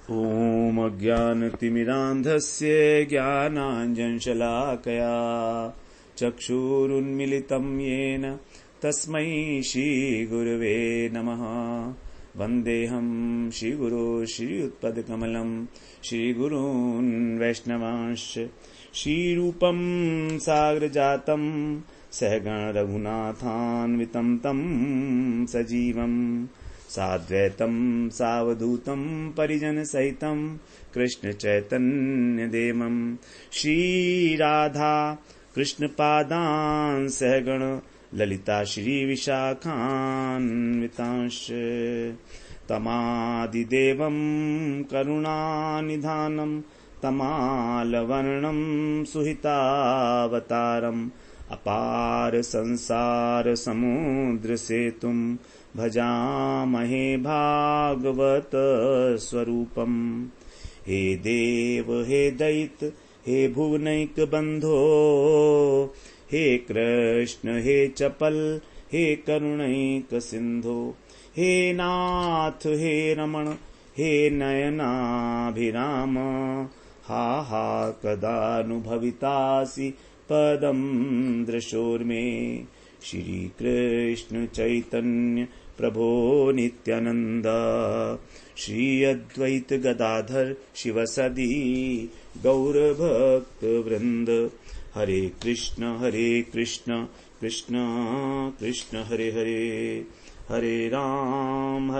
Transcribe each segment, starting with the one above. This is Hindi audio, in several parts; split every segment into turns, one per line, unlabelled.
ॐ अज्ञानतिमिरान्धस्य ज्ञानाञ्जनशलाकया चक्षुरुन्मिलितं येन तस्मै श्रीगुरवे नमः। वन्देऽहं श्रीगुरो श्रीयुत्पदकमलं श्रीगुरून् वैष्णवांश्च श्रीरूपं साग्रजातं सहगण रघुनाथान्वितं तं सजीवम् साद्वैतं सावधूतं परिजनसहितं कृष्णचैतन्यदेवं श्रीराधा कृष्णपादान् सहगण ललिता श्रीविशाखान्वितांश्च तमादिदेवं करुणानिधानं तमालवर्णं सुहितावतारम् अपार संसार समुद्र सेतुं भजामहे भागवत स्वरूपम्। हे देव हे दैत हे भुवनैक बंधो हे कृष्ण हे चपल हे करुणैक सिंधो हे नाथ हे रमण हे नयनाभिराम हा हा कदानुभवितासि पदं दृशोर्मे। श्री कृष्ण चैतन्य प्रभो नित्यानंद श्री अद्वैत गदाधर शिवसदी गौर भक्त वृंद। हरे कृष्ण कृष्ण कृष्ण हरे हरे हरे राम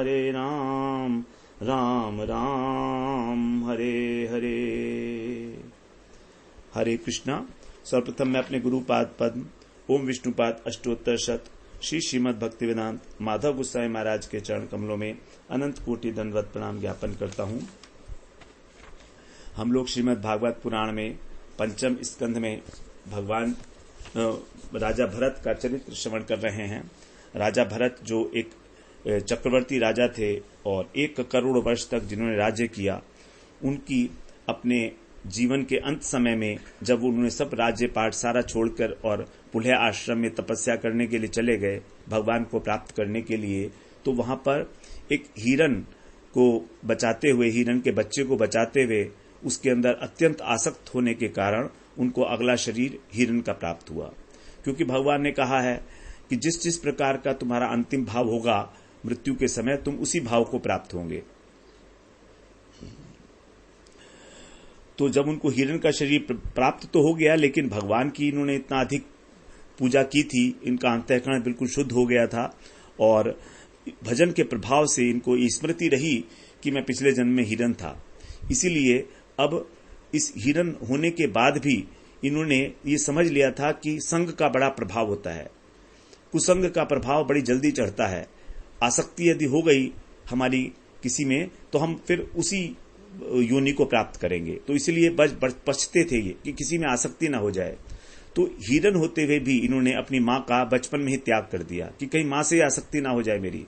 राम राम हरे हरे। हरे कृष्णा। सर्वप्रथम मैं अपने गुरुपाद पद्म ओम विष्णुपाद अष्टोत्तर शत श्री श्रीमद् भक्ति वेदांत माधव गोसाई महाराज के चरण कमलों में अनंत कोटि दंडवत प्रणाम ज्ञापन करता हूँ। हम लोग श्रीमद् भागवत पुराण में पंचम स्कंध में भगवान राजा भरत का चरित्र श्रवण कर रहे हैं। राजा भरत जो एक चक्रवर्ती राजा थे और 1 करोड़ वर्ष तक जिन्होंने राज्य किया, उनकी अपने जीवन के अंत समय में जब उन्होंने सब राज्य पाठ सारा छोड़कर और पुलह आश्रम में तपस्या करने के लिए चले गए भगवान को प्राप्त करने के लिए, तो वहां पर एक हिरण को बचाते हुए, हिरण के बच्चे को बचाते हुए उसके अंदर अत्यंत आसक्त होने के कारण उनको अगला शरीर हिरण का प्राप्त हुआ। क्योंकि भगवान ने कहा है कि जिस जिस प्रकार का तुम्हारा अंतिम भाव होगा मृत्यु के समय, तुम उसी भाव को प्राप्त होंगे। तो जब उनको हिरण का शरीर प्राप्त तो हो गया, लेकिन भगवान की इन्होंने इतना अधिक पूजा की थी, इनका अंतःकरण बिल्कुल शुद्ध हो गया था और भजन के प्रभाव से इनको स्मृति रही कि मैं पिछले जन्म में हिरण था। इसीलिए अब इस हिरण होने के बाद भी इन्होंने ये समझ लिया था कि संग का बड़ा प्रभाव होता है, कुसंग का प्रभाव बड़ी जल्दी चढ़ता है। आसक्ति यदि हो गई हमारी किसी में तो हम फिर उसी योनि को प्राप्त करेंगे। तो इसलिए बचते थे ये कि किसी में आसक्ति ना हो जाए। तो हिरण होते हुए भी इन्होंने अपनी मां का बचपन में ही त्याग कर दिया कि कहीं मां से आसक्ति ना हो जाए मेरी,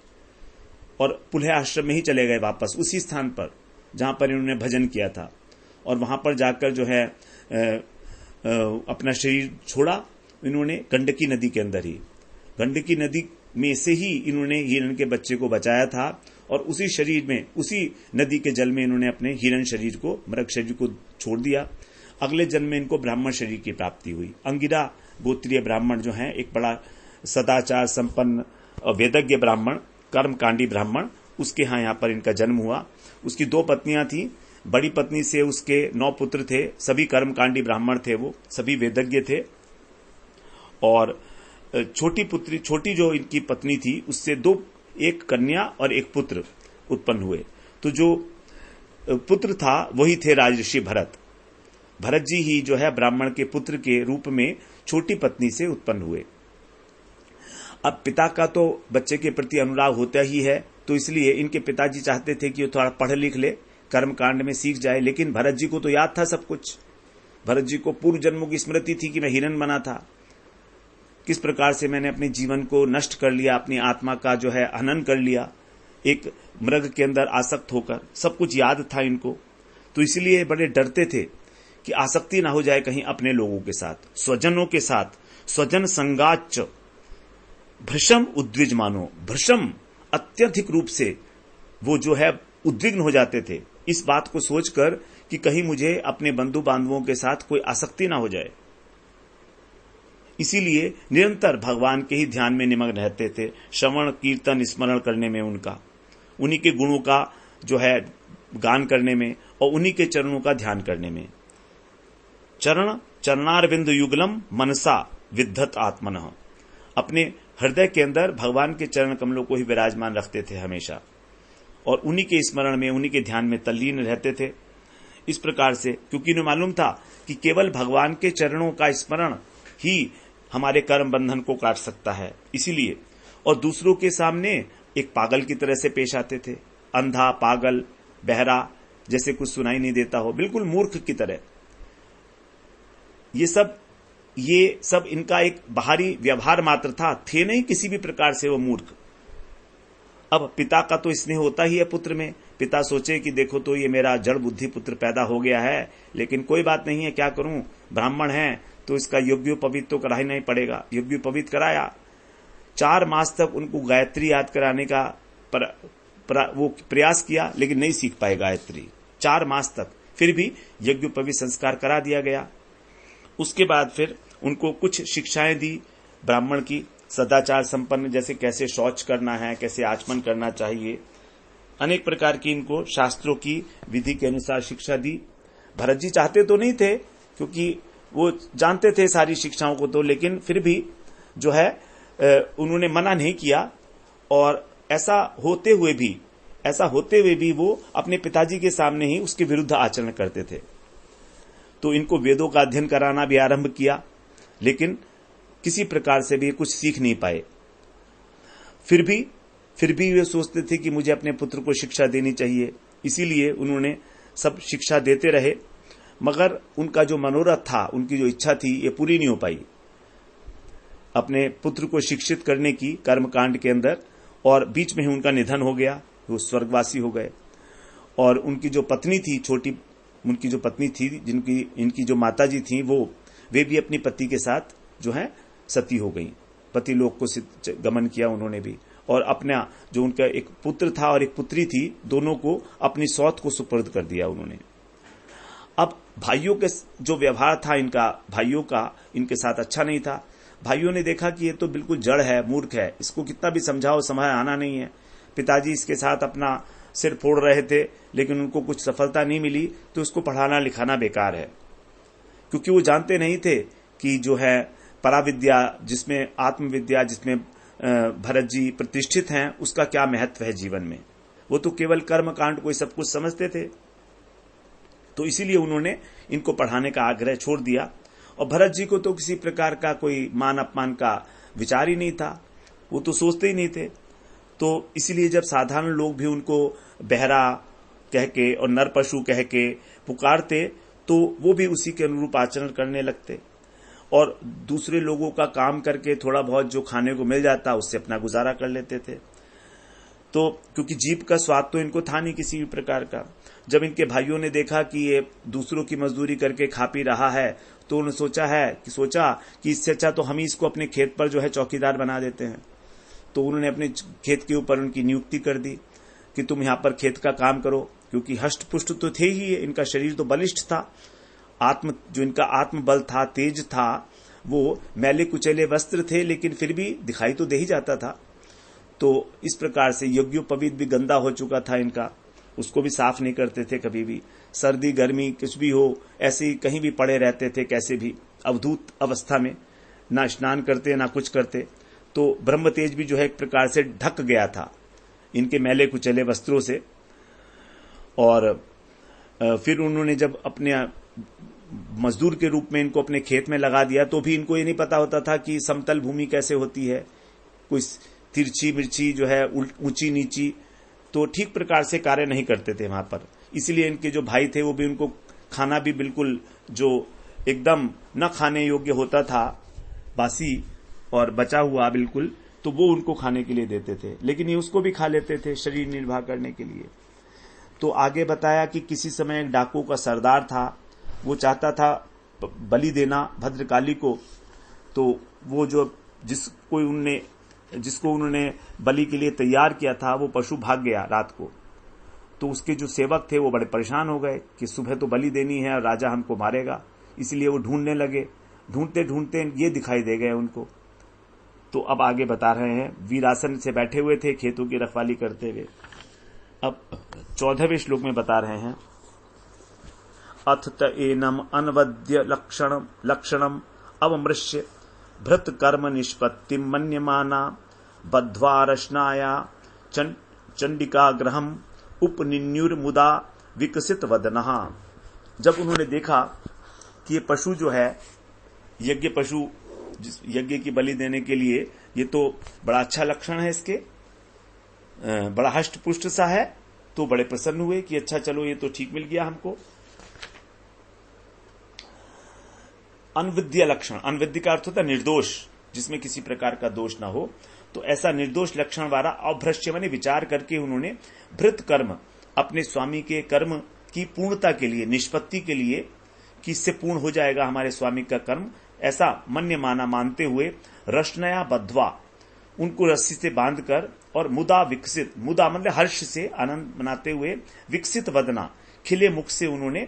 और पुलह आश्रम में ही चले गए वापस उसी स्थान पर जहां पर इन्होंने भजन किया था। और वहां पर जाकर जो है अपना शरीर छोड़ा इन्होंने गंडकी नदी के अंदर ही। गंडकी नदी में से ही इन्होंने हिरण के बच्चे को बचाया था और उसी शरीर में, उसी नदी के जल में इन्होंने अपने हिरण शरीर को, मृग शरीर को छोड़ दिया। अगले जन्म में इनको ब्राह्मण शरीर की प्राप्ति हुई। अंगिरा गोत्रीय ब्राह्मण जो हैं, एक बड़ा सदाचार संपन्न वेदज्ञ ब्राह्मण, कर्मकांडी ब्राह्मण, उसके यहाँ पर इनका जन्म हुआ। उसकी 2 पत्नियां थी। बड़ी पत्नी से उसके 9 पुत्र थे, सभी कर्मकांडी ब्राह्मण थे, वो सभी वेदज्ञ थे। और छोटी जो इनकी पत्नी थी उससे 2, एक कन्या और एक पुत्र उत्पन्न हुए। तो जो पुत्र था वही थे राजऋषि भरत। भरत जी ही जो है ब्राह्मण के पुत्र के रूप में छोटी पत्नी से उत्पन्न हुए। अब पिता का तो बच्चे के प्रति अनुराग होता ही है, तो इसलिए इनके पिताजी चाहते थे कि वो थोड़ा पढ़ लिख ले, कर्मकांड में सीख जाए। लेकिन भरत जी को तो याद था सब कुछ। भरत जी को पूर्व जन्मों की स्मृति थी कि मैं हिरण बना था, किस प्रकार से मैंने अपने जीवन को नष्ट कर लिया, अपनी आत्मा का जो है हनन कर लिया, एक मृग के अंदर आसक्त होकर, सब कुछ याद था इनको। तो इसलिए बड़े डरते थे कि आसक्ति ना हो जाए कहीं अपने लोगों के साथ, स्वजनों के साथ। स्वजन संगाच भृशम उद्विज मानो। भृशम अत्यधिक रूप से वो जो है उद्विग्न हो जाते थे इस बात को सोचकर कि कहीं मुझे अपने बंधु बांधवों के साथ कोई आसक्ति ना हो जाए। इसीलिए निरंतर भगवान के ही ध्यान में निमग्न रहते थे, श्रवण कीर्तन स्मरण करने में उनका, उन्हीं के गुणों का जो है गान करने में और उन्हीं के चरणों का ध्यान करने में। चरणारविंद युगलम मनसा विद्धत आत्मनः, अपने हृदय के अंदर भगवान के चरण कमलों को ही विराजमान रखते थे हमेशा, और उन्हीं के स्मरण में, उन्हीं के ध्यान में तल्लीन रहते थे। इस प्रकार से, क्योंकि उन्हें मालूम था कि केवल भगवान के चरणों का स्मरण ही हमारे कर्म बंधन को काट सकता है, इसीलिए। और दूसरों के सामने एक पागल की तरह से पेश आते थे, अंधा, पागल, बहरा, जैसे कुछ सुनाई नहीं देता हो, बिल्कुल मूर्ख की तरह। ये सब इनका एक बाहरी व्यवहार मात्र था, थे नहीं किसी भी प्रकार से वो मूर्ख। अब पिता का तो स्नेह होता ही है पुत्र में। पिता सोचे कि देखो तो ये मेरा जड़ बुद्धि पुत्र पैदा हो गया है, लेकिन कोई बात नहीं है, क्या करूं, ब्राह्मण है तो इसका यज्ञोपवीत तो करा ही नहीं पड़ेगा। यज्ञोपवीत कराया। 4 मास तक उनको गायत्री याद कराने का वो प्रयास किया, लेकिन नहीं सीख पाए गायत्री 4 मास तक। फिर भी यज्ञोपवीत संस्कार करा दिया गया। उसके बाद फिर उनको कुछ शिक्षाएं दी ब्राह्मण की, सदाचार संपन्न, जैसे कैसे शौच करना है, कैसे आचमन करना चाहिए, अनेक प्रकार की इनको शास्त्रों की विधि के अनुसार शिक्षा दी। भरत जी चाहते तो नहीं थे, क्योंकि वो जानते थे सारी शिक्षाओं को तो, लेकिन फिर भी जो है उन्होंने मना नहीं किया। और ऐसा होते हुए भी वो अपने पिताजी के सामने ही उसके विरुद्ध आचरण करते थे। तो इनको वेदों का अध्ययन कराना भी आरंभ किया, लेकिन किसी प्रकार से भी कुछ सीख नहीं पाए। फिर भी वे सोचते थे कि मुझे अपने पुत्र को शिक्षा देनी चाहिए, इसीलिए उन्होंने सब शिक्षा देते रहे। मगर उनका जो मनोरथ था, उनकी जो इच्छा थी, ये पूरी नहीं हो पाई अपने पुत्र को शिक्षित करने की कर्मकांड के अंदर। और बीच में ही उनका निधन हो गया, वो स्वर्गवासी हो गए। और उनकी जो पत्नी थी, उनकी जो पत्नी थी, इनकी जो माताजी थी, वे भी अपनी पति के साथ जो है सती हो गई। पति लोक को गमन किया उन्होंने भी। और अपना जो उनका एक पुत्र था और एक पुत्री थी, दोनों को अपनी सौत को सुपुर्द कर दिया उन्होंने। अब भाइयों के जो व्यवहार था इनका, भाइयों का इनके साथ अच्छा नहीं था। भाइयों ने देखा कि ये तो बिल्कुल जड़ है, मूर्ख है, इसको कितना भी समझाओ समझ आना नहीं है। पिताजी इसके साथ अपना सिर फोड़ रहे थे, लेकिन उनको कुछ सफलता नहीं मिली, तो उसको पढ़ाना लिखाना बेकार है। क्योंकि वो जानते नहीं थे कि जो है पराविद्या, जिसमें आत्मविद्या, जिसमें भरत जी प्रतिष्ठित हैं, उसका क्या महत्व है जीवन में। वो तो केवल कर्म कांड को सब कुछ समझते थे। तो इसीलिए उन्होंने इनको पढ़ाने का आग्रह छोड़ दिया। और भरत जी को तो किसी प्रकार का कोई मान अपमान का विचार ही नहीं था, वो तो सोचते ही नहीं थे। तो इसीलिए जब साधारण लोग भी उनको बहरा कह के और नर पशु कह के पुकारते, तो वो भी उसी के अनुरूप आचरण करने लगते। और दूसरे लोगों का काम करके थोड़ा बहुत जो खाने को मिल जाता, उससे अपना गुजारा कर लेते थे। तो क्योंकि जीभ का स्वाद तो इनको था नहीं किसी भी प्रकार का। जब इनके भाइयों ने देखा कि ये दूसरों की मजदूरी करके खा पी रहा है, तो उन्होंने सोचा कि इससे अच्छा तो हम ही इसको अपने खेत पर जो है चौकीदार बना देते हैं। तो उन्होंने अपने खेत के ऊपर उनकी नियुक्ति कर दी कि तुम यहां पर खेत का काम करो। क्योंकि हष्ट पुष्ट तो थे ही, इनका शरीर तो बलिष्ठ था, जो इनका आत्मबल था, तेज था, वो मैले कुचले वस्त्र थे, लेकिन फिर भी दिखाई तो दे ही जाता था। तो इस प्रकार से यज्ञोपवीत भी गंदा हो चुका था इनका, उसको भी साफ नहीं करते थे कभी भी। सर्दी गर्मी कुछ भी हो, ऐसे ही कहीं भी पड़े रहते थे, कैसे भी अवधूत अवस्था में, ना स्नान करते ना कुछ करते। तो ब्रह्म तेज भी जो है एक प्रकार से ढक गया था इनके मैले कुचले वस्त्रों से। और फिर उन्होंने जब अपने मजदूर के रूप में इनको अपने खेत में लगा दिया, तो भी इनको ये नहीं पता होता था कि समतल भूमि कैसे होती है, कोई तिरछी मिर्ची जो है ऊंची नीची, तो ठीक प्रकार से कार्य नहीं करते थे वहां पर। इसलिए इनके जो भाई थे, वो भी उनको खाना भी बिल्कुल जो एकदम न खाने योग्य होता था, बासी और बचा हुआ बिल्कुल, तो वो उनको खाने के लिए देते थे। लेकिन ये उसको भी खा लेते थे शरीर निर्वाह करने के लिए। तो आगे बताया कि किसी समय एक डाकू का सरदार था, वो चाहता था बलि देना भद्रकाली को। तो वो जिसको उन्होंने बलि के लिए तैयार किया था, वो पशु भाग गया रात को। तो उसके जो सेवक थे वो बड़े परेशान हो गए कि सुबह तो बलि देनी है और राजा हमको मारेगा, इसलिए वो ढूंढने लगे। ढूंढते ढूंढते ये दिखाई दे गए उनको। तो अब आगे बता रहे हैं, वीरासन से बैठे हुए थे खेतों की रखवाली करते हुए। अब 14वें श्लोक में बता रहे हैं, अथ त एनम अनवद्य लक्षणम अवमृश्य भृत कर्म निष्पत्ति मन्यमाना बद्ध्वा रश्नाया चंडिका ग्रहम उपनिन्युर्मुदा विकसित वदनः। जब उन्होंने देखा कि ये पशु जो है यज्ञ पशु, यज्ञ की बलि देने के लिए ये तो बड़ा अच्छा लक्षण है, इसके बड़ा हष्ट पुष्ट सा है, तो बड़े प्रसन्न हुए कि अच्छा चलो ये तो ठीक मिल गया हमको। अनविद्य लक्षण, अनविद्य का अर्थ होता है निर्दोष, जिसमें किसी प्रकार का दोष ना हो। तो ऐसा निर्दोष लक्षण वाला अभ्रश्य माने विचार करके उन्होंने भृत कर्म, अपने स्वामी के कर्म की पूर्णता के लिए, निष्पत्ति के लिए, कि इससे पूर्ण हो जाएगा हमारे स्वामी का कर्म, ऐसा मन्य माना मानते हुए रश्नया बद्ध्वा, उनको रस्सी से बांधकर, और मुदा विकसित, मुदा मतलब हर्ष से आनंद मनाते हुए, विकसित वदना, खिले मुख से उन्होंने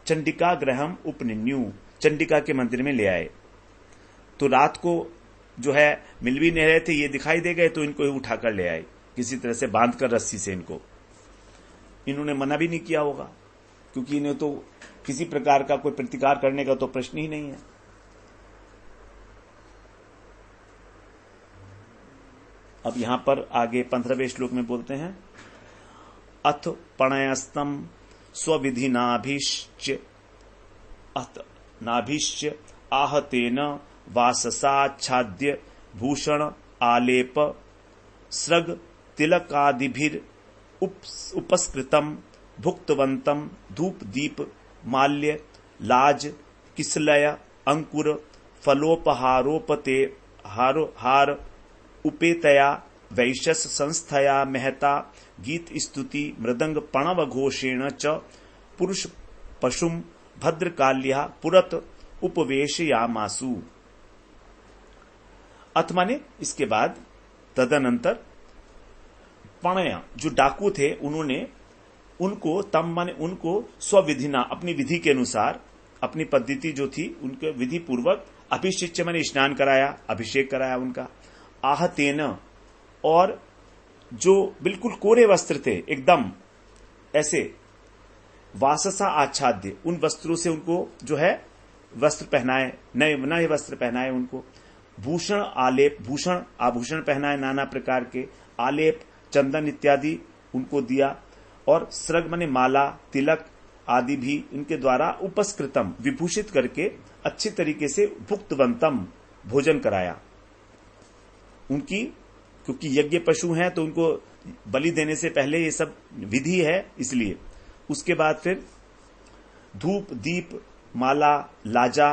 चंडिका ग्रहम उपनिन्यु, चंडिका के मंदिर में ले आए। तो रात को जो है मिल भी नहीं रहे थे, ये दिखाई दे गए, तो इनको ही उठाकर ले आए, किसी तरह से बांधकर रस्सी से। इन्होंने मना भी नहीं किया होगा, क्योंकि इन्हें तो किसी प्रकार का कोई प्रतिकार करने का तो प्रश्न ही नहीं है। अब यहां पर आगे 15वें श्लोक में बोलते हैं, अथ पणयस्तम स्वविधि नाभिश्च आहतेन वाससाच्छाद्य भूषण आलेप स्रग तिलकादिभिर उपस्कृतम भुक्तवंतम धूप दीप माल्य लाज किसलय अंकुर फलोपहारोपते हार उपेतया वैशस संस्थया महता गीत स्तुति मृदंग प्रणव घोषेण च पुरुष पशुम भद्रकाल्या पुरत उपवेशयामासु। अथ माने इसके बाद, तदनंतर पणय जो डाकू थे, उन्होंने उनको, तम माने उनको, स्वविधिना अपनी विधि के अनुसार, अपनी पद्धति जो थी उनके विधि पूर्वक, अभिषेक माने स्नान कराया, अभिषेक कराया उनका, आहतेन, और जो बिल्कुल कोरे वस्त्र थे एकदम ऐसे, वाससा आच्छाद्य, उन वस्त्रों से उनको जो है वस्त्र पहनाए, नए वस्त्र पहनाए उनको, भूषण आलेप, भूषण आभूषण पहनाए नाना प्रकार के, आलेप चंदन इत्यादि उनको दिया, और स्रग माने माला तिलक आदि भी इनके द्वारा उपस्कृतम विभूषित करके अच्छे तरीके से भुक्तवंतम भोजन कराया उनकी, क्योंकि यज्ञ पशु हैं तो उनको बलि देने से पहले ये सब विधि है, इसलिए। उसके बाद फिर धूप दीप माला लाजा,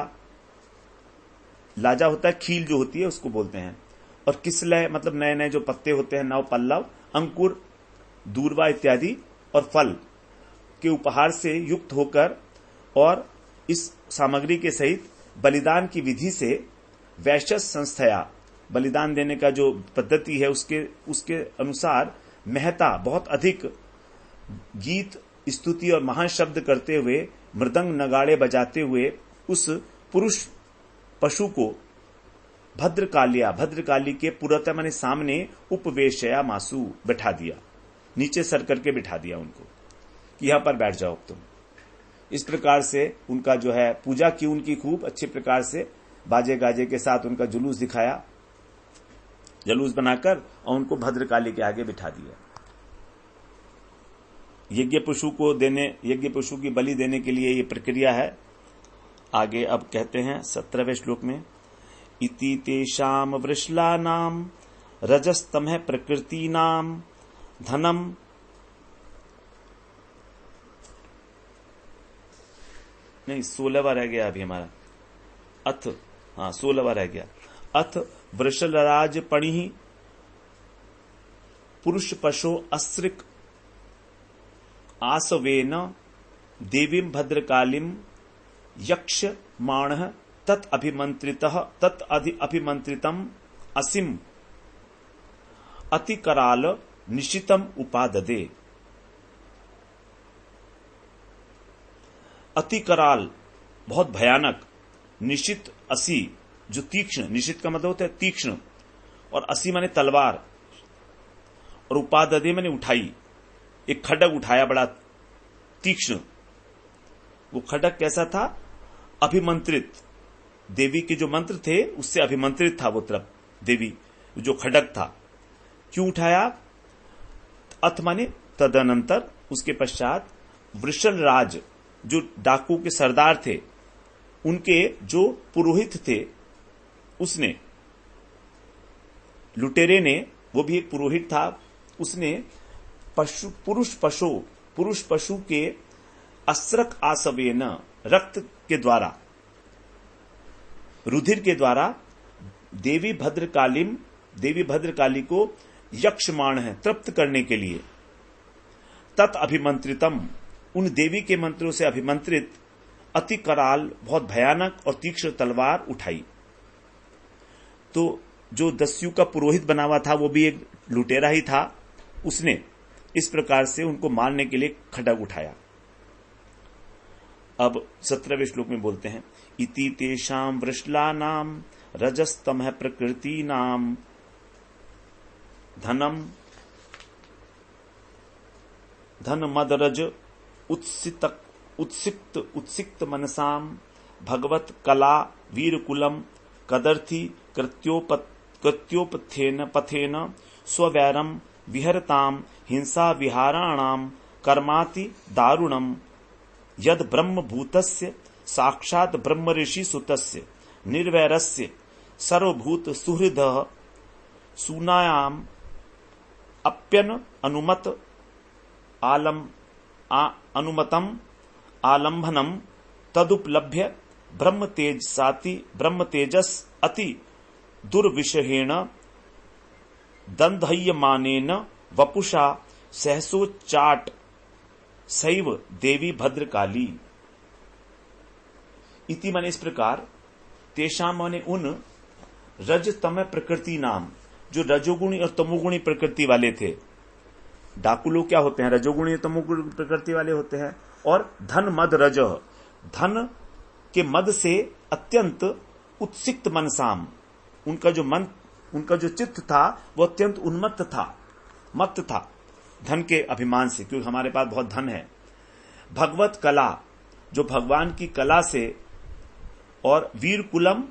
लाजा होता है खील जो होती है उसको बोलते हैं, और किसलय मतलब नए नए जो पत्ते होते हैं, नव पल्लव, अंकुर दूर्वा इत्यादि, और फल के उपहार से युक्त होकर, और इस सामग्री के सहित बलिदान की विधि से वैशस संस्थया, बलिदान देने का जो पद्धति है उसके अनुसार महता बहुत अधिक गीत स्तुति और महान शब्द करते हुए, मृदंग नगाड़े बजाते हुए उस पुरुष पशु को भद्रकाली के पुरता माने सामने उपवेशया मासु बैठा दिया, नीचे सर करके बिठा दिया उनको कि यहां पर बैठ जाओ तुम। इस प्रकार से उनका जो है पूजा की उनकी खूब अच्छे प्रकार से, बाजे गाजे के साथ उनका जुलूस दिखाया, जुलूस बनाकर और उनको भद्रकाली के आगे बिठा दिया। यज्ञ पशु की बलि देने के लिए ये प्रक्रिया है। आगे अब कहते हैं 17वें श्लोक में, इति तेषाम वृषलानाम रजस्तमः प्रकृतीनाम धनम नहीं 16वां रह गया अभी हमारा, अथ 16वां रह गया, अथ वृषलराज पणि पुरुष पशो अस्त्रिक आसवेन देवीं भद्रकालीं यक्ष माण तत् अभिमंत्रितम असिम अतिकराल निशितम उपाददे। अति कराल बहुत भयानक, निशित असी जो तीक्ष्ण, निशित का मतलब होता है तीक्ष्ण, और असी माने तलवार, और उपादधे माने उठाई, एक खड्ग उठाया बड़ा तीक्ष्ण। वो खड्ग कैसा था? अभिमंत्रित, देवी के जो मंत्र थे उससे अभिमंत्रित था वो तरफ देवी, जो खड्ग था। क्यों उठाया? अथ माने तदनंतर, उसके पश्चात वृषल राज जो डाकू के सरदार थे, उनके जो पुरोहित थे, उसने, लुटेरे ने, वो भी एक पुरोहित था, उसने पुरुष पशु के अस्रक आसवेन, रक्त के द्वारा, रुधिर के द्वारा देवी भद्रकाली को यक्षमाण है तृप्त करने के लिए, तत् अभिमंत्रितम, उन देवी के मंत्रों से अभिमंत्रित अति कराल बहुत भयानक और तीक्ष्ण तलवार उठाई। तो जो दस्यु का पुरोहित बना हुआ था वो भी एक लुटेरा ही था, उसने इस प्रकार से उनको मारने के लिए खड्ग उठाया। अब 17वें श्लोक में बोलते हैं, इति तेषां वृषलानां रजस्तमः प्रकृतीनां धनमदरज उत्सिक्त मनसां भगवत कला वीरकुलम कदर्थी कृत्योपथेन पथेन स्ववैरम विहरतां हिंसा विहाराणां कर्माति दारुणम यद ब्रह्मभूतस्य साक्षात् ब्रह्मऋषि सुतस्य निर्वैरस्य सर्वभूत सुहृदः सूनायाम अप्यन अनुमतम आलंभनम तदुपलभ्य ब्रह्मतेजस अति दुर्विषहेण दंधयमानेन वपुषा सहसोच्चाट सैव देवी भद्रकाली। इति माने इस प्रकार, तेषाम माने उन रजतम प्रकृति नाम, जो रजोगुणी और तमोगुणी प्रकृति वाले थे। डाकू लोग क्या होते हैं? रजोगुणी और तमोगुणी प्रकृति वाले होते हैं। और धन मद रज, धन के मद से अत्यंत उत्सिक्त मनसाम, उनका जो चित्त था वो अत्यंत उन्मत्त था, मत्त था धन के अभिमान से, क्योंकि हमारे पास बहुत धन है। भगवत कला, जो भगवान की कला से, और वीर कुलम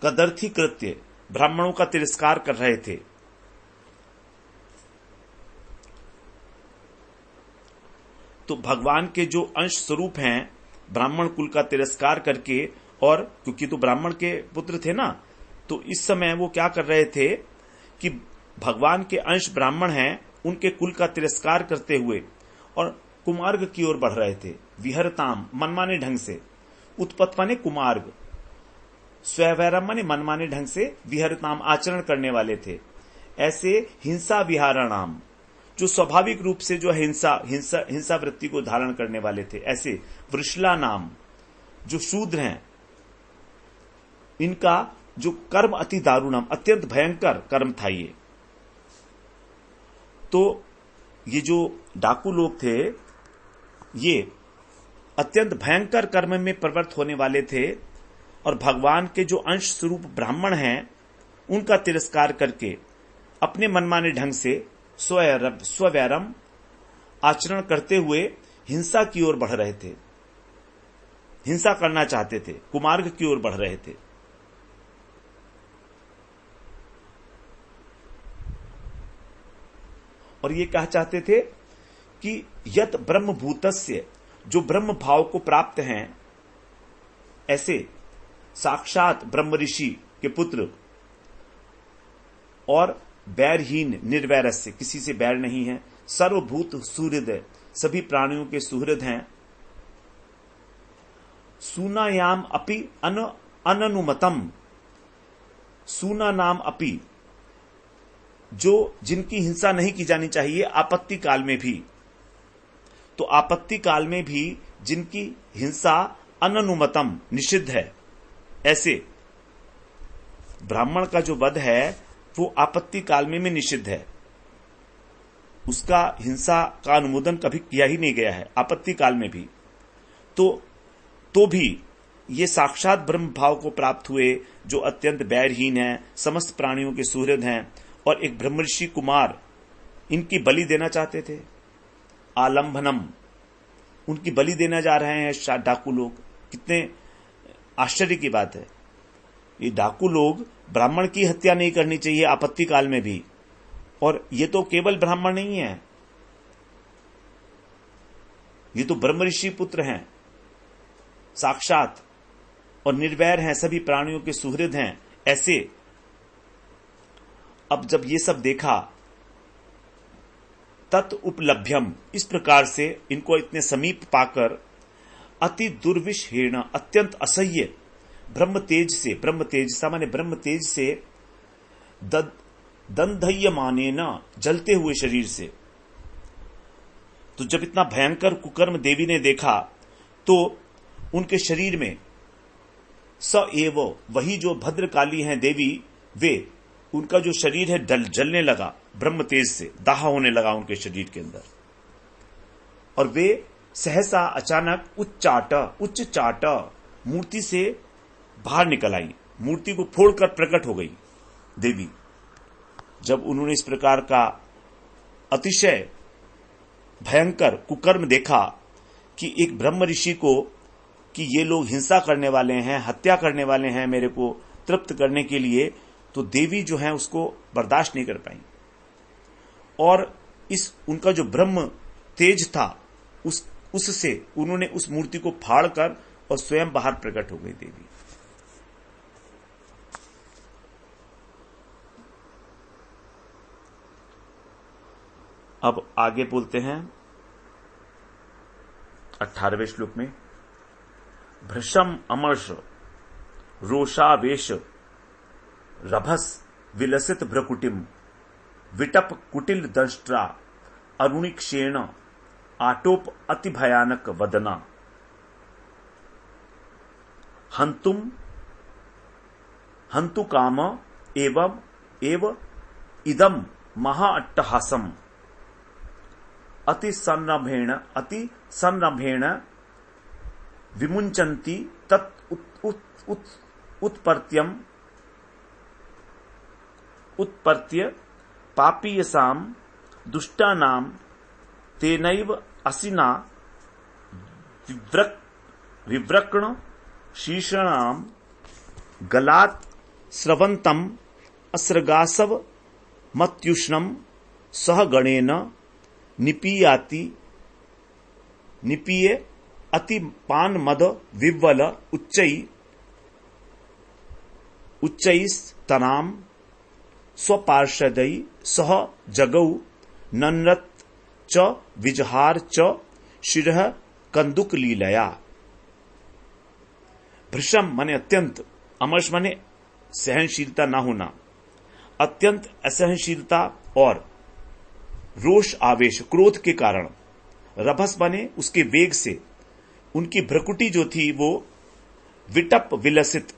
कदर्थी कृत्य, ब्राह्मणों का तिरस्कार कर रहे थे। तो भगवान के जो अंश स्वरूप हैं, ब्राह्मण कुल का तिरस्कार करके, और क्योंकि तो ब्राह्मण के पुत्र थे ना, तो इस समय वो क्या कर रहे थे कि भगवान के अंश ब्राह्मण हैं, उनके कुल का तिरस्कार करते हुए और कुमार्ग की ओर बढ़ रहे थे। विहरताम, मनमाने ढंग से, उत्पत्त माने कुमार्ग, स्वैवैरम माने मनमाने ढंग से, विहरताम आचरण करने वाले थे। ऐसे हिंसा विहाराणाम, जो स्वाभाविक रूप से जो हिंसा वृत्ति को धारण करने वाले थे, ऐसे वृषला नाम, जो शूद्र हैं, इनका जो कर्म अति दारुणम, अत्यंत भयंकर कर्म था ये। तो ये जो डाकू लोग थे, ये अत्यंत भयंकर कर्म में प्रवृत्त होने वाले थे, और भगवान के जो अंश स्वरूप ब्राह्मण हैं, उनका तिरस्कार करके अपने मनमाने ढंग से स्ववैरम आचरण करते हुए हिंसा की ओर बढ़ रहे थे, हिंसा करना चाहते थे, कुमार्ग की ओर बढ़ रहे थे। और ये कहा चाहते थे कि यत ब्रह्मभूतस्य, जो ब्रह्म भाव को प्राप्त हैं, ऐसे साक्षात ब्रह्म ऋषि के पुत्र, और बैरहीन निर्वैरस्य, किसी से बैर नहीं है, सर्वभूत सुहृद, सभी प्राणियों के सुहृद हैं। सूनायाम अपि अननुमतम, सूना नाम अपि, जो जिनकी हिंसा नहीं की जानी चाहिए आपत्ति काल में भी, तो आपत्ति काल में भी जिनकी हिंसा अननुमतम, निषिद्ध है, ऐसे ब्राह्मण का जो वध है वो आपत्ति काल में निषिद्ध है, उसका हिंसा का अनुमोदन कभी किया ही नहीं गया है, आपत्ति काल में भी। तो तो भी ये साक्षात ब्रह्म भाव को प्राप्त हुए, जो अत्यंत बैरहीन है, समस्त प्राणियों के सुहृद हैं, और एक ब्रह्मर्षि कुमार इनकी बलि देना चाहते थे। आलंबनम, उनकी बलि देना जा रहे हैं डाकू लोग। कितने आश्चर्य की बात है। ये डाकू लोग, ब्राह्मण की हत्या नहीं करनी चाहिए आपत्ति काल में भी, और ये तो केवल ब्राह्मण नहीं है, ये तो ब्रह्म ऋषि पुत्र हैं साक्षात, और निर्वैर हैं, सभी प्राणियों के सुहृद हैं। ऐसे अब जब ये सब देखा, तत् उपलभ्यम, इस प्रकार से इनको इतने समीप पाकर, अति दुर्विषहीर्ण, अत्यंत असह्य ब्रह्म तेज सामान्य ब्रह्म तेज से दंधयमाने न, जलते हुए शरीर से। तो जब इतना भयंकर कुकर्म देवी ने देखा, तो उनके शरीर में स एव, वही जो भद्रकाली हैं देवी, वे, उनका जो शरीर है जलने लगा ब्रह्म तेज से, दाह होने लगा उनके शरीर के अंदर, और वे सहसा अचानक उच्च चाट मूर्ति से बाहर निकल आई, मूर्ति को फोड़कर प्रकट हो गई देवी। जब उन्होंने इस प्रकार का अतिशय भयंकर कुकर्म देखा कि एक ब्रह्म ऋषि को, कि ये लोग हिंसा करने वाले हैं, हत्या करने वाले हैं मेरे को तृप्त करने के लिए, तो देवी जो है उसको बर्दाश्त नहीं कर पाई, और इस उनका जो ब्रह्म तेज था उससे उन्होंने उस मूर्ति को फाड़कर और स्वयं बाहर प्रकट हो गई देवी। अब आगे बोलते हैं 18वें श्लोक में, भृशम अमर्ष रोषावेश रभस विलसित भ्रकुटिम विटप कुटिल दंष्ट्रा अरुणिक्षेण आटोप अति भयानक वदना हंतु काम एव इदम महा अट्टहासम अति संरभेण विमुंचन्ति तत् उत्पर्त्य पापीयसाम दुष्टानाम तेनैव असिना विव्रक्ण शीर्षणाम गलात् स्रवन्तम अस्रगासव मत्युष्णम सह गणेन निपीय अति पान मद विव्वल उच्चैस्तनाम स्वपार्षदै सह जगौ नन्रत च विजहार च शिरः कंदुक लीलया। भृशम माने अत्यंत, अमर्ष माने सहनशीलता ना होना, अत्यंत असहनशीलता और रोष आवेश क्रोध के कारण, रभस माने उसके वेग से उनकी भ्रकुटी जो थी वो विटप विलसित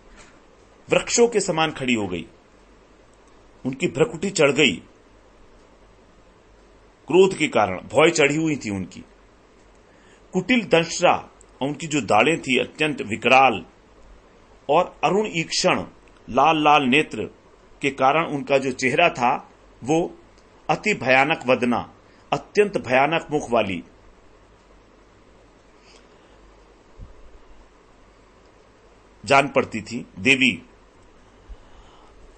वृक्षों के समान खड़ी हो गई, उनकी भ्रकुटी चढ़ गई क्रोध के कारण, भौय चढ़ी हुई थी उनकी। कुटिल दंश्रा, उनकी जो दाढ़ें थी अत्यंत विकराल, और अरुण ईक्षण लाल लाल नेत्र के कारण उनका जो चेहरा था वो अति भयानक वदना, अत्यंत भयानक मुख वाली। जान पड़ती थी देवी।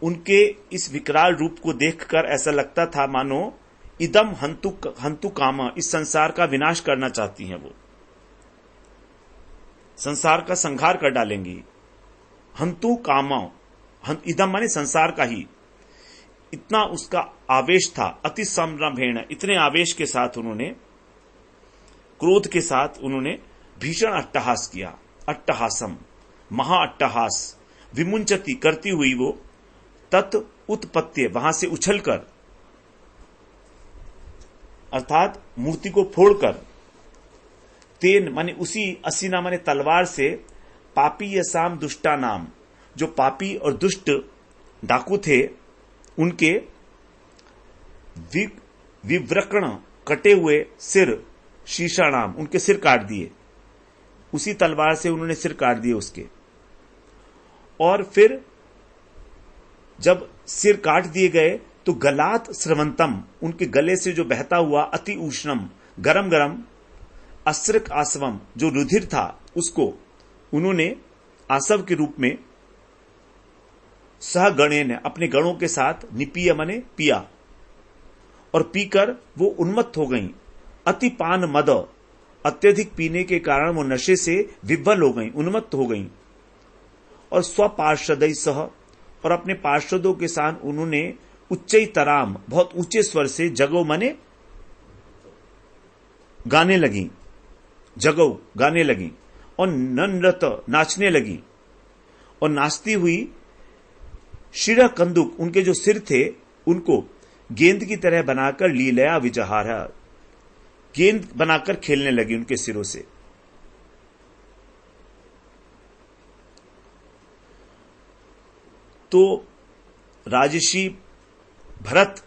उनके इस विकराल रूप को देखकर ऐसा लगता था मानो इदम हंतु कामा, इस संसार का विनाश करना चाहती हैं वो, संसार का संहार कर डालेंगी। हंतु कामा, इदम माने संसार का ही, इतना उसका आवेश था। अति संरभेण, इतने आवेश के साथ उन्होंने, क्रोध के साथ उन्होंने भीषण अट्टहास किया। अट्टहासम, महा अट्टहास, विमुंचती करती हुई वो, तत् उत्पत्ति, वहां से उछलकर, अर्थात मूर्ति को फोड़कर, तेन माने उसी, असीना माने तलवार से, पापी यसाम दुष्टा नाम, जो पापी और दुष्ट डाकू थे उनके विव्रकण, कटे हुए सिर, शीशाणाम, उनके सिर काट दिए। उसी तलवार से उन्होंने सिर काट दिए उसके। और फिर जब सिर काट दिए गए तो गलात स्रवंतम, उनके गले से जो बहता हुआ अति उष्णम, गरम गरम अस्रक आसवम, जो रुधिर था उसको उन्होंने आसव के रूप में सहगणेन, अपने गणों के साथ, निपीय मने पिया, और पीकर वो उन्मत्त हो गईं। अति पान मद, अत्यधिक पीने के कारण वो नशे से विह्वल हो गईं, उन्मत्त हो गईं। और स्वपार्षदय सह, और अपने पार्षदों के साथ उन्होंने उच्चई तराम, बहुत ऊंचे स्वर से, जगो मने गाने लगी, जगो गाने लगी, और ननरत नाचने लगी, और नाचती हुई शिरा कंदुक, उनके जो सिर थे उनको गेंद की तरह बनाकर लीलया विजहारा, गेंद बनाकर खेलने लगी उनके सिरों से। तो राजर्षि भरत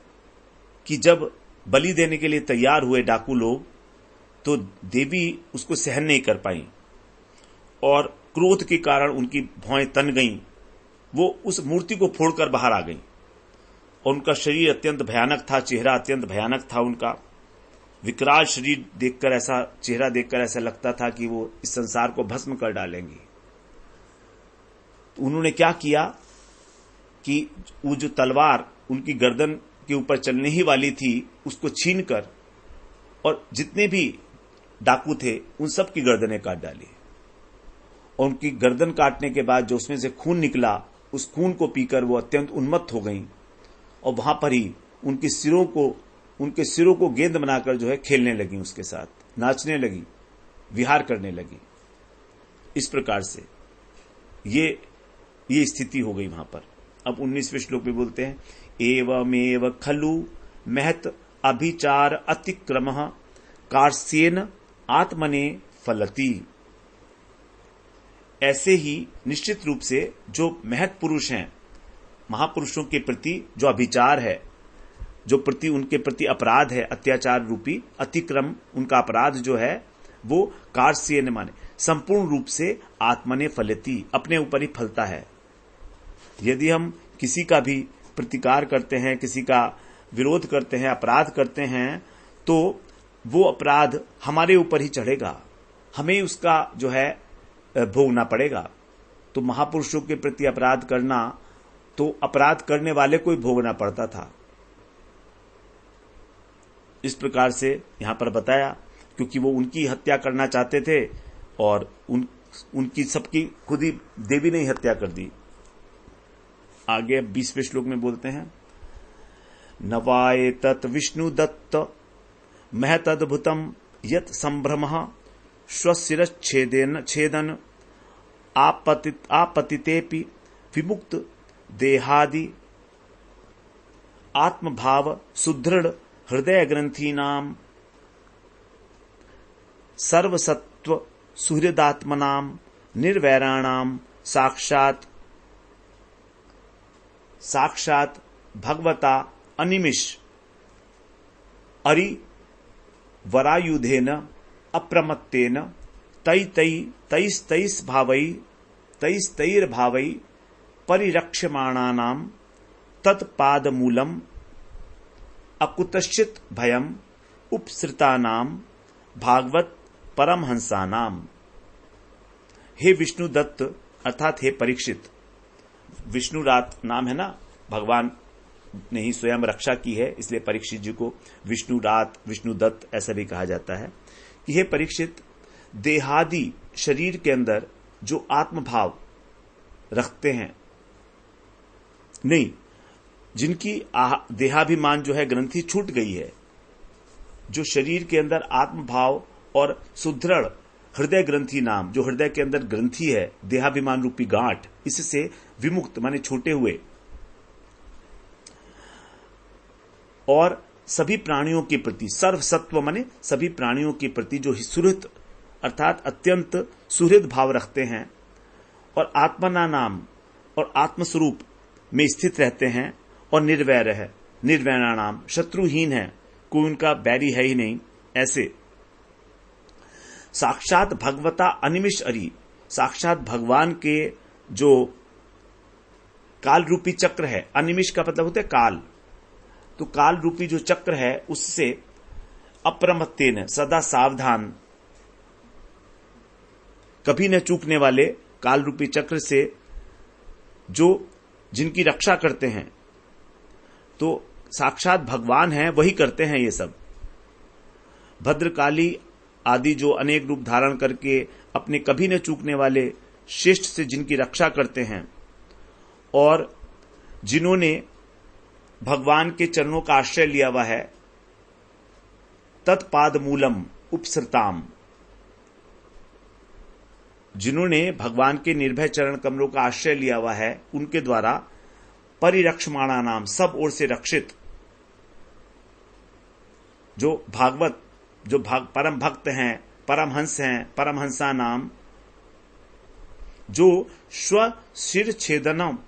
की जब बलि देने के लिए तैयार हुए डाकू लोग, तो देवी उसको सहन नहीं कर पाई और क्रोध के कारण उनकी भौएं तन गईं। वो उस मूर्ति को फोड़कर बाहर आ गईं और उनका शरीर अत्यंत भयानक था, चेहरा अत्यंत भयानक था उनका। विकराल शरीर देखकर, ऐसा चेहरा देखकर ऐसा लगता था कि वो इस संसार को भस्म कर डालेंगी। तो उन्होंने क्या किया कि वो जो तलवार उनकी गर्दन के ऊपर चलने ही वाली थी उसको छीनकर, और जितने भी डाकू थे उन सब की गर्दनें काट डाली। और उनकी गर्दन काटने के बाद जो उसमें से खून निकला, उस खून को पीकर वो अत्यंत उन्मत्त हो गईं और वहां पर ही उनके सिरों को गेंद बनाकर जो है खेलने लगी, उसके साथ नाचने लगी, विहार करने लगी। इस प्रकार से ये स्थिति हो गई वहां पर। अब 19वें श्लोक में बोलते हैं, एवमेव खलु महत अभिचार अतिक्रमः कार्स्येन आत्मने फलति। ऐसे ही निश्चित रूप से जो महत पुरुष हैं, महापुरुषों के प्रति जो अभिचार है, जो उनके प्रति अपराध है, अत्याचार रूपी अतिक्रम, उनका अपराध जो है वो कार्स्येन माने संपूर्ण रूप से आत्मने फलति, अपने ऊपर ही फलता है। यदि हम किसी का भी प्रतिकार करते हैं, किसी का विरोध करते हैं, अपराध करते हैं, तो वो अपराध हमारे ऊपर ही चढ़ेगा, हमें उसका जो है भोगना पड़ेगा। तो महापुरुषों के प्रति अपराध करना तो अपराध करने वाले को ही भोगना पड़ता था। इस प्रकार से यहां पर बताया, क्योंकि वो उनकी हत्या करना चाहते थे और उनकी सबकी खुद ही देवी ने ही हत्या कर दी। आगे 20वें श्लोक में बोलते हैं, नवाए तत् विष्णु दत्त महतद्भुतम यत संभ्रमः स्वशिरच्छेदन आपतितेपि विमुक्त देहादि आत्मभाव सुदृढ़ हृदय ग्रंथीनाम सर्वसत्व सुहृदात्मनाम निर्वैराणाम साक्षात भगवता अनिमिष अरि वरायुधेन अप्रमत्तेन तैस्तैर्भावै परिरक्ष्यमाणानां तत्पादमूलम् अकुतश्चित भयम् उपसृतानां भागवत परमहंसानाम। हे विष्णु दत्त, अर्थात हे परीक्षित, विष्णुरात नाम है ना, भगवान ने ही स्वयं रक्षा की है, इसलिए परीक्षित जी को विष्णुरात, विष्णुदत्त ऐसा भी कहा जाता है। कि हे परीक्षित, देहादि शरीर के अंदर जो आत्मभाव रखते हैं, नहीं, जिनकी देहाभिमान जो है ग्रंथि छूट गई है, जो शरीर के अंदर आत्मभाव और सुदृढ़ हृदय ग्रंथि नाम, जो हृदय के अंदर ग्रंथि है, देहाभिमान रूपी गांठ, इससे विमुक्त माने छूटे हुए, और सभी प्राणियों के प्रति सर्वसत्व माने सभी प्राणियों के प्रति जो सुहृद अर्थात अत्यंत सुहृद भाव रखते हैं, और आत्मना नाम और आत्मस्वरूप में स्थित रहते हैं, और निर्वैर है, निर्वैराणाम शत्रुहीन है, कोई उनका बैरी है ही नहीं, ऐसे साक्षात भगवता अनिमिष अरि, साक्षात भगवान के जो काल रूपी चक्र है, अनिमिष का मतलब होता है काल, तो काल रूपी जो चक्र है उससे अप्रमत्तेन सदा सावधान, कभी न चूकने वाले काल रूपी चक्र से जो जिनकी रक्षा करते हैं, तो साक्षात भगवान हैं वही करते हैं ये सब। भद्रकाली आदि जो अनेक रूप धारण करके अपने कभी न चूकने वाले शिष्ट से जिनकी रक्षा करते हैं और जिन्होंने भगवान के चरणों का आश्रय लिया हुआ है, तत्पाद मूलम उपसृताम, जिन्होंने भगवान के निर्भय चरण कमलों का आश्रय लिया हुआ है, उनके द्वारा परिरक्षमाणा नाम, सब ओर से रक्षित जो भागवत, जो परम भक्त हैं, परमहंस हैं, परमहंसा नाम, जो स्व सिर छेदनम,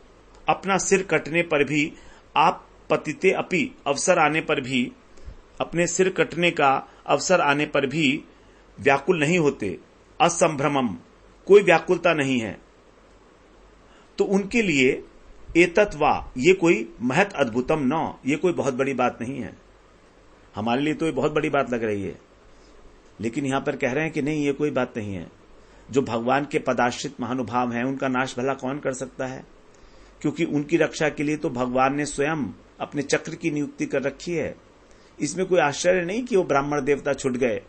अपना सिर कटने पर भी, आप पतिते अपि, अवसर आने पर भी, अपने सिर कटने का अवसर आने पर भी व्याकुल नहीं होते, असंभ्रमम, कोई व्याकुलता नहीं है, तो उनके लिए एतत्वा, ये कोई महत अद्भुतम न, ये कोई बहुत बड़ी बात नहीं है। हमारे लिए तो ये बहुत बड़ी बात लग रही है, लेकिन यहां पर कह रहे हैं कि नहीं, ये कोई बात नहीं है। जो भगवान के पदाश्रित महानुभाव हैं उनका नाश भला कौन कर सकता है, क्योंकि उनकी रक्षा के लिए तो भगवान ने स्वयं अपने चक्र की नियुक्ति कर रखी है। इसमें कोई आश्चर्य नहीं कि वो ब्राह्मण देवता छुट गए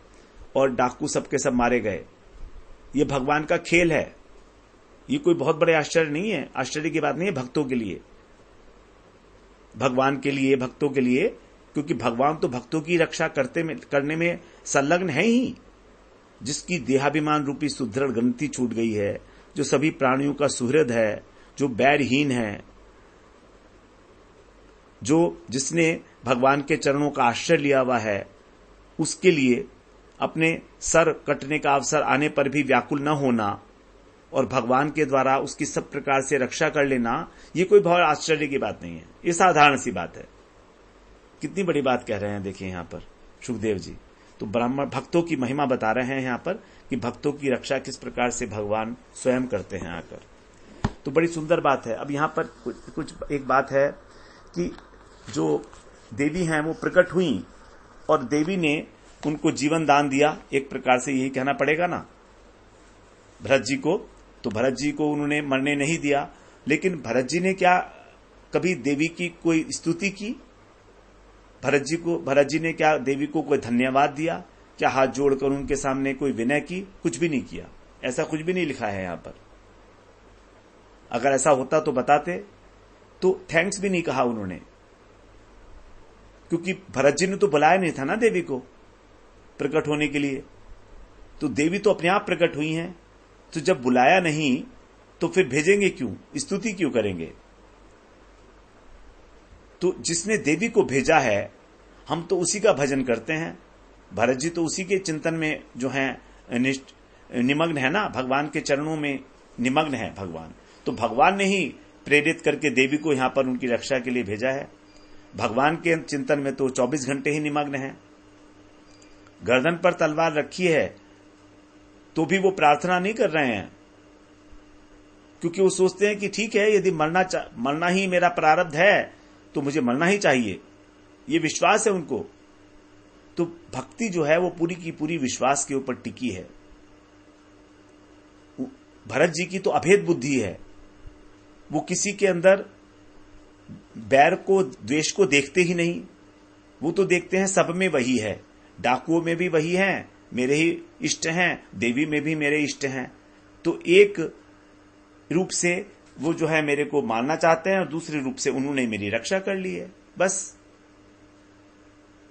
और डाकू सबके सब मारे गए, ये भगवान का खेल है, ये कोई बहुत बड़े आश्चर्य नहीं है, आश्चर्य की बात नहीं है भक्तों के लिए, भगवान के लिए, भक्तों के लिए, क्योंकि भगवान तो भक्तों की रक्षा करने में संलग्न है ही। जिसकी देहाभिमान रूपी सुदृढ़ ग्रंथि छूट गई है, जो सभी प्राणियों का सुहृद है, जो बैरहीन है, जिसने भगवान के चरणों का आश्रय लिया हुआ है, उसके लिए अपने सर कटने का अवसर आने पर भी व्याकुल न होना और भगवान के द्वारा उसकी सब प्रकार से रक्षा कर लेना, ये कोई बहुत आश्चर्य की बात नहीं है, ये साधारण सी बात है। कितनी बड़ी बात कह रहे हैं देखिए यहां पर सुखदेव जी। तो ब्राह्मण भक्तों की महिमा बता रहे हैं यहां पर कि भक्तों की रक्षा किस प्रकार से भगवान स्वयं करते हैं आकर। तो बड़ी सुंदर बात है। अब यहां पर कुछ एक बात है कि जो देवी हैं वो प्रकट हुई और देवी ने उनको जीवन दान दिया, एक प्रकार से यही कहना पड़ेगा ना भरत जी को। तो भरत जी को उन्होंने मरने नहीं दिया, लेकिन भरत जी ने क्या कभी देवी की कोई स्तुति की? भरत जी ने क्या देवी को कोई धन्यवाद दिया? क्या हाथ जोड़कर उनके सामने कोई विनय की? कुछ भी नहीं किया, ऐसा कुछ भी नहीं लिखा है यहां पर। अगर ऐसा होता तो बताते, तो थैंक्स भी नहीं कहा उन्होंने, क्योंकि भरत जी ने तो बुलाया नहीं था ना देवी को प्रकट होने के लिए। तो देवी तो अपने आप प्रकट हुई हैं, तो जब बुलाया नहीं तो फिर भेजेंगे क्यों, स्तुति क्यों करेंगे? तो जिसने देवी को भेजा है हम तो उसी का भजन करते हैं। भरत जी तो उसी के चिंतन में जो है निमग्न है ना, भगवान के चरणों में निमग्न है भगवान। तो भगवान ने ही प्रेरित करके देवी को यहां पर उनकी रक्षा के लिए भेजा है। भगवान के चिंतन में तो 24 घंटे ही निमग्न है। गर्दन पर तलवार रखी है तो भी वो प्रार्थना नहीं कर रहे हैं, क्योंकि वो सोचते हैं कि ठीक है, यदि मरना ही मेरा प्रारब्ध है तो मुझे मरना ही चाहिए, ये विश्वास है उनको। तो भक्ति जो है वो पूरी की पूरी विश्वास के ऊपर टिकी है। भरत जी की तो अभेद बुद्धि है, वो किसी के अंदर बैर को, द्वेष को देखते ही नहीं। वो तो देखते हैं सब में वही है, डाकुओं में भी वही है, मेरे ही इष्ट हैं, देवी में भी मेरे इष्ट हैं। तो एक रूप से वो जो है मेरे को मारना चाहते हैं और दूसरे रूप से उन्होंने मेरी रक्षा कर ली है, बस।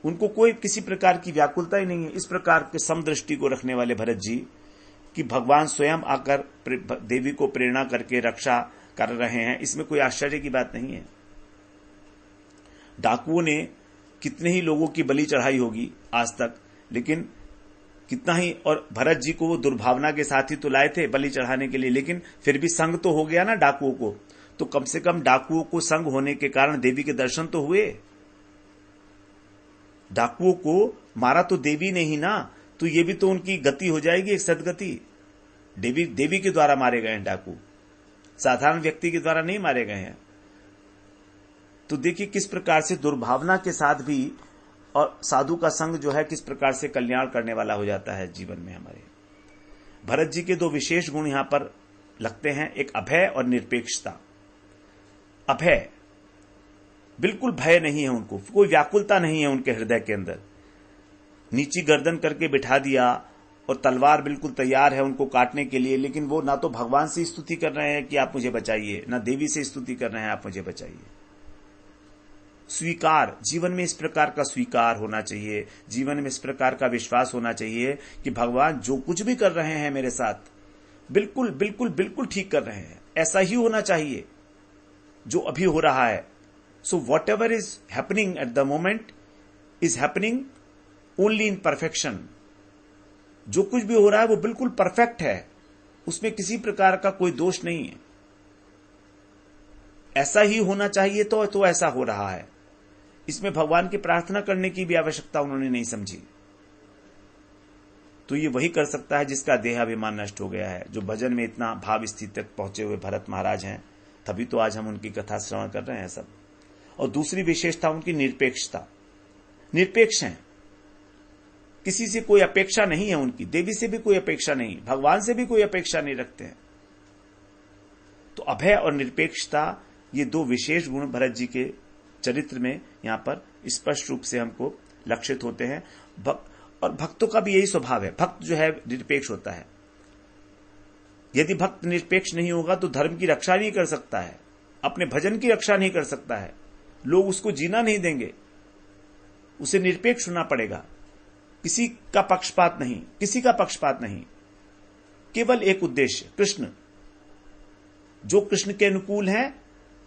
उनको कोई किसी प्रकार की व्याकुलता ही नहीं है। इस प्रकार के समदृष्टि को रखने वाले भरत जी कि भगवान स्वयं आकर देवी को प्रेरणा करके रक्षा कर रहे हैं, इसमें कोई आश्चर्य की बात नहीं है। डाकुओं ने कितने ही लोगों की बलि चढ़ाई होगी आज तक, लेकिन कितना ही, और भरत जी को वो दुर्भावना के साथ ही तो लाए थे बलि चढ़ाने के लिए, लेकिन फिर भी संग तो हो गया ना डाकुओं को। तो कम से कम डाकुओं को संग होने के कारण देवी के दर्शन तो हुए। डाकुओं को मारा तो देवी ने ही ना, तो ये भी तो उनकी गति हो जाएगी, एक सदगति। देवी के द्वारा मारे गए हैं डाकू, साधारण व्यक्ति के द्वारा नहीं मारे गए हैं। तो देखिए किस प्रकार से दुर्भावना के साथ भी और साधु का संग जो है किस प्रकार से कल्याण करने वाला हो जाता है जीवन में हमारे। भरत जी के दो विशेष गुण यहां पर लगते हैं, एक अभय और निरपेक्षता। अभय, बिल्कुल भय नहीं है उनको, कोई व्याकुलता नहीं है उनके हृदय के अंदर। नीची गर्दन करके बिठा दिया और तलवार बिल्कुल तैयार है उनको काटने के लिए, लेकिन वो ना तो भगवान से स्तुति कर रहे हैं कि आप मुझे बचाइए, ना देवी से स्तुति कर रहे हैं आप मुझे बचाइए। स्वीकार, जीवन में इस प्रकार का स्वीकार होना चाहिए, जीवन में इस प्रकार का विश्वास होना चाहिए कि भगवान जो कुछ भी कर रहे हैं मेरे साथ बिल्कुल बिल्कुल बिल्कुल ठीक कर रहे हैं। ऐसा ही होना चाहिए जो अभी हो रहा है। So what ever is happening at the moment is happening only in perfection. जो कुछ भी हो रहा है वो बिल्कुल परफेक्ट है, उसमें किसी प्रकार का कोई दोष नहीं है। ऐसा ही होना चाहिए तो ऐसा हो रहा है। इसमें भगवान की प्रार्थना करने की भी आवश्यकता उन्होंने नहीं समझी। तो ये वही कर सकता है जिसका देहाभिमान नष्ट हो गया है, जो भजन में इतना भाव स्थिति तक पहुंचे हुए भरत महाराज हैं। तभी तो आज हम उनकी कथा श्रवण कर रहे हैं सब। और दूसरी विशेषता उनकी निरपेक्षता। निरपेक्ष हैं, किसी से कोई अपेक्षा नहीं है उनकी, देवी से भी कोई अपेक्षा नहीं, भगवान से भी कोई अपेक्षा नहीं रखते हैं। तो अभय और निरपेक्षता, ये दो विशेष गुण भरत जी के चरित्र में यहां पर स्पष्ट रूप से हमको लक्षित होते हैं। और भक्तों का भी यही स्वभाव है, भक्त जो है निरपेक्ष होता है। यदि भक्त निरपेक्ष नहीं होगा तो धर्म की रक्षा नहीं कर सकता है, अपने भजन की रक्षा नहीं कर सकता है, लोग उसको जीना नहीं देंगे। उसे निरपेक्ष होना पड़ेगा, किसी का पक्षपात नहीं, किसी का पक्षपात नहीं, केवल एक उद्देश्य कृष्ण। जो कृष्ण के अनुकूल है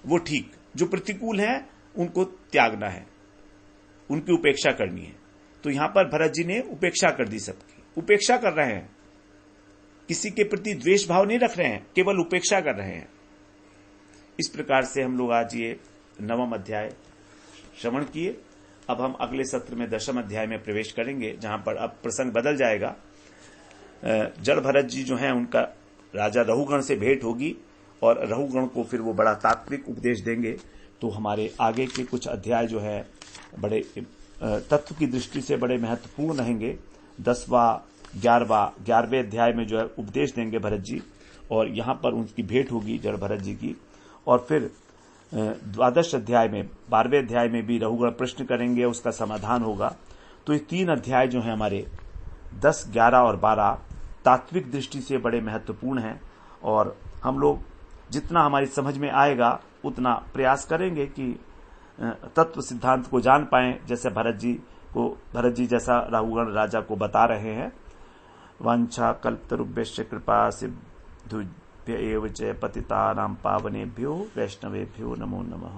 वो ठीक, जो प्रतिकूल है उनको त्यागना है, उनकी उपेक्षा करनी है। तो यहां पर भरत जी ने उपेक्षा कर दी, सबकी उपेक्षा कर रहे हैं, किसी के प्रति द्वेष भाव नहीं रख रहे हैं, केवल उपेक्षा कर रहे हैं। इस प्रकार से हम लोग आज ये 9वां अध्याय श्रवण किए। अब हम अगले सत्र में 10वें अध्याय में प्रवेश करेंगे, जहां पर अब प्रसंग बदल जाएगा। जड़ भरत जी जो हैं उनका राजा रहुगण से भेंट होगी और रहुगण को फिर वो बड़ा तात्विक उपदेश देंगे। तो हमारे आगे के कुछ अध्याय जो है बड़े तत्व की दृष्टि से बड़े महत्वपूर्ण रहेंगे। 10वां 11वें अध्याय में जो है उपदेश देंगे भरत जी, और यहां पर उनकी भेंट होगी जड़ भरत जी की। और फिर 12वें अध्याय में 12वें अध्याय में भी रहुगण प्रश्न करेंगे, उसका समाधान होगा। तो ये 3 अध्याय जो हैं हमारे 10, 11 और 12 तात्विक दृष्टि से बड़े महत्वपूर्ण हैं। और हम लोग जितना हमारी समझ में आएगा उतना प्रयास करेंगे कि तत्व सिद्धांत को जान पाएं, जैसे भरत जी जैसा रहुगण राजा को बता रहे हैं। वांछा कल्पतरुभ्यश्च कृपा सिद्धुभ्य एव च पतितानां पावनेभ्यो वैष्णवेभ्यो नमो नमः।